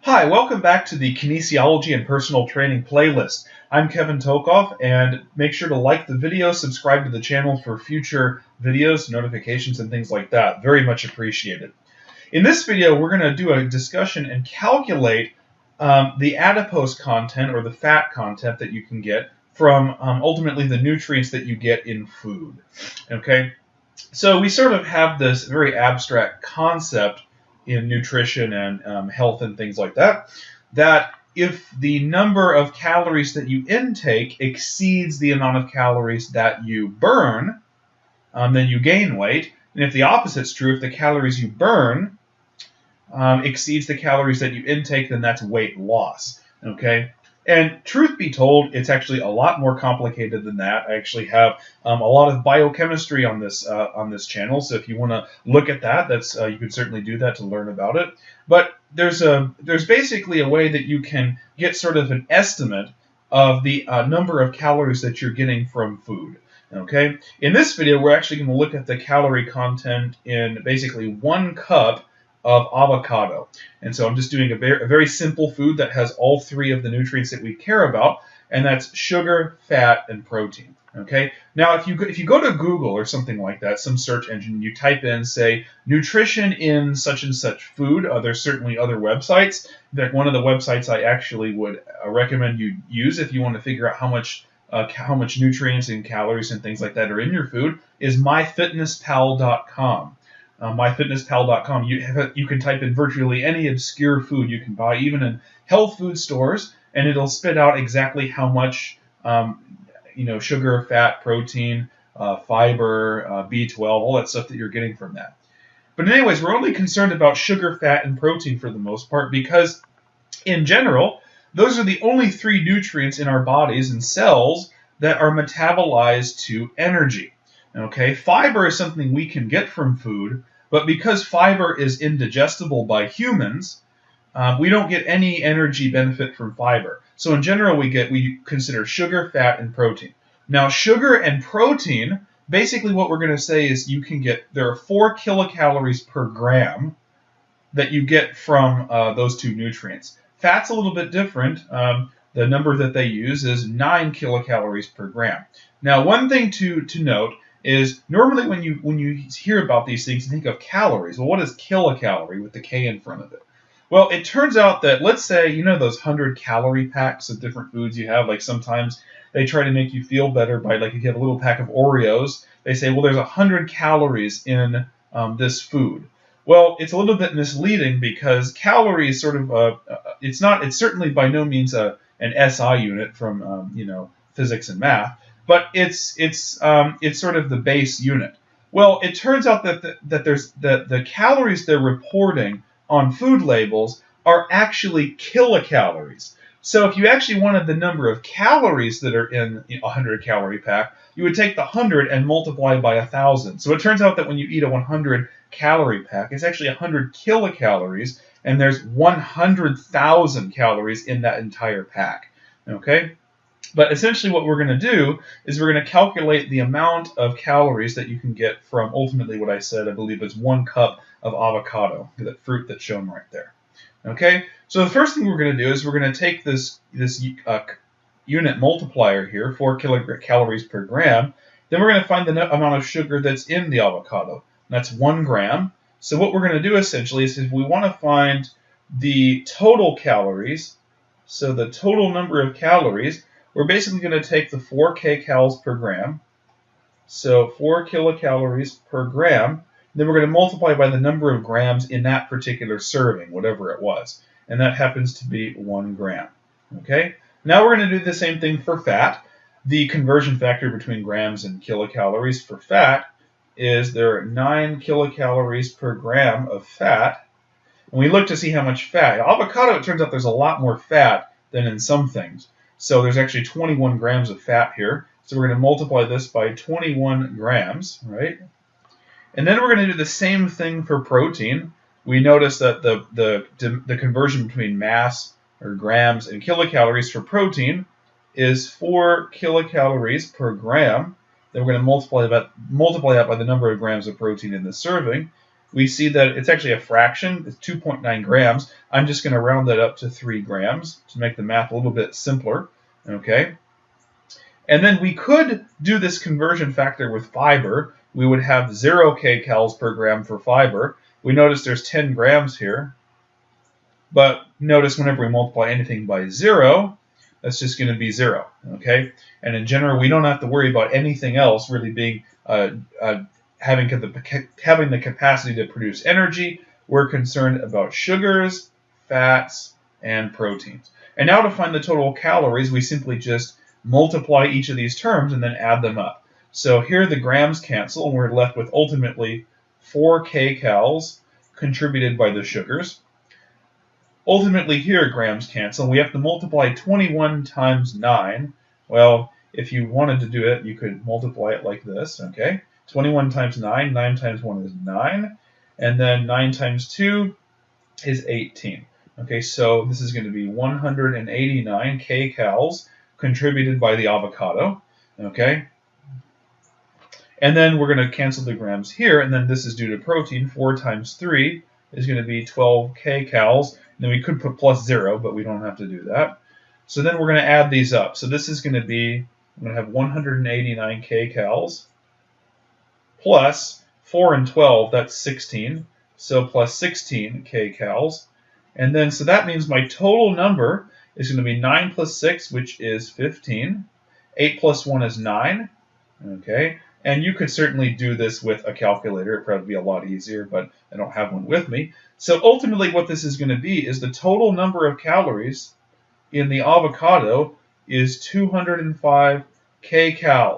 Hi, welcome back to the Kinesiology and Personal Training playlist. I'm Kevin Tokoph, and make sure to like the video, subscribe to the channel for future videos, notifications, and things like that. Very much appreciated. In this video, we're going to do a discussion and calculate the adipose content or the fat content that you can get from ultimately the nutrients that you get in food. Okay, so we sort of have this very abstract concept in nutrition and health and things like that, that if the number of calories that you intake exceeds the amount of calories that you burn, then you gain weight. And if the opposite's true, if the calories you burn exceeds the calories that you intake, then that's weight loss. Okay? And truth be told, it's actually a lot more complicated than that. I actually have a lot of biochemistry on this channel, so if you want to look at that, you can certainly do that to learn about it. But there's basically a way that you can get sort of an estimate of the number of calories that you're getting from food. Okay, in this video, we're actually going to look at the calorie content in basically 1 cup of avocado. And so I'm just doing a very simple food that has all 3 of the nutrients that we care about, and that's sugar, fat, and protein. Okay. Now, if you go to Google or something like that, some search engine, you type in, say, nutrition in such and such food. There's certainly other websites. In fact, one of the websites I actually would recommend you use if you want to figure out how much nutrients and calories and things like that are in your food is myfitnesspal.com. MyFitnessPal.com. You can type in virtually any obscure food you can buy, even in health food stores, and it'll spit out exactly how much sugar, fat, protein, fiber, B12, all that stuff that you're getting from that. But anyways, we're only concerned about sugar, fat, and protein for the most part because, in general, those are the only 3 nutrients in our bodies and cells that are metabolized to energy. Okay, fiber is something we can get from food, but because fiber is indigestible by humans, we don't get any energy benefit from fiber. So in general, we consider sugar, fat, and protein. Now, sugar and protein, basically what we're going to say is there are 4 kilocalories per gram that you get from those 2 nutrients. Fat's a little bit different. The number that they use is 9 kilocalories per gram. Now, one thing to note is normally when you hear about these things, you think of calories. Well, what is kilocalorie with the K in front of it? Well, it turns out that, let's say, those 100-calorie packs of different foods you have, like sometimes they try to make you feel better by, like, if you have a little pack of Oreos, they say, well, there's 100 calories in this food. Well, it's a little bit misleading because calories sort of, it's certainly by no means an SI unit from, physics and math, but it's sort of the base unit. Well, it turns out that the calories they're reporting on food labels are actually kilocalories. So if you actually wanted the number of calories that are in a 100-calorie pack, you would take the 100 and multiply by 1,000. So it turns out that when you eat a 100-calorie pack, it's actually 100 kilocalories, and there's 100,000 calories in that entire pack. Okay? But essentially what we're going to do is we're going to calculate the amount of calories that you can get from ultimately what I said, I believe it's 1 cup of avocado, that fruit that's shown right there. Okay, so the first thing we're going to do is we're going to take this unit multiplier here, 4 kilocalories per gram. Then we're going to find the amount of sugar that's in the avocado. And that's 1 gram. So what we're going to do essentially is if we want to find the total calories, so the total number of calories, we're basically going to take the 4 kcals per gram, so 4 kilocalories per gram, then we're going to multiply by the number of grams in that particular serving, whatever it was, and that happens to be 1 gram. Okay? Now we're going to do the same thing for fat. The conversion factor between grams and kilocalories for fat is there are 9 kilocalories per gram of fat, and we look to see how much fat. Avocado, it turns out there's a lot more fat than in some things. So there's actually 21 grams of fat here. So we're going to multiply this by 21 grams, right? And then we're going to do the same thing for protein. We notice that the conversion between mass, or grams, and kilocalories for protein is 4 kilocalories per gram. Then we're going to multiply that by the number of grams of protein in the serving. we see that it's actually a fraction. It's 2.9 grams. I'm just going to round that up to 3 grams to make the math a little bit simpler. Okay. And then we could do this conversion factor with fiber. We would have 0 kcals per gram for fiber. We notice there's 10 grams here. But notice whenever we multiply anything by 0, that's just going to be 0. Okay? And in general, we don't have to worry about anything else really being having the capacity to produce energy. We're concerned about sugars, fats, and proteins. And now to find the total calories, we simply just multiply each of these terms and then add them up. So here the grams cancel, and we're left with ultimately 4 kcals contributed by the sugars. Ultimately here grams cancel, and we have to multiply 21 times 9. Well, if you wanted to do it, you could multiply it like this, okay? 21 times 9, 9 times 1 is 9, and then 9 times 2 is 18. Okay, so this is going to be 189 kcals contributed by the avocado, okay? And then we're going to cancel the grams here, and then this is due to protein. 4 times 3 is going to be 12 kcals. And then we could put plus 0, but we don't have to do that. So then we're going to add these up. So this is going to be, I'm going to have 189 kcals plus 4 and 12, that's 16. So plus 16 kcals. And then, so that means my total number is going to be 9 plus 6, which is 15. 8 plus 1 is 9. Okay. And you could certainly do this with a calculator. It'd probably be a lot easier, but I don't have one with me. So ultimately what this is going to be is the total number of calories in the avocado is 205 kcals.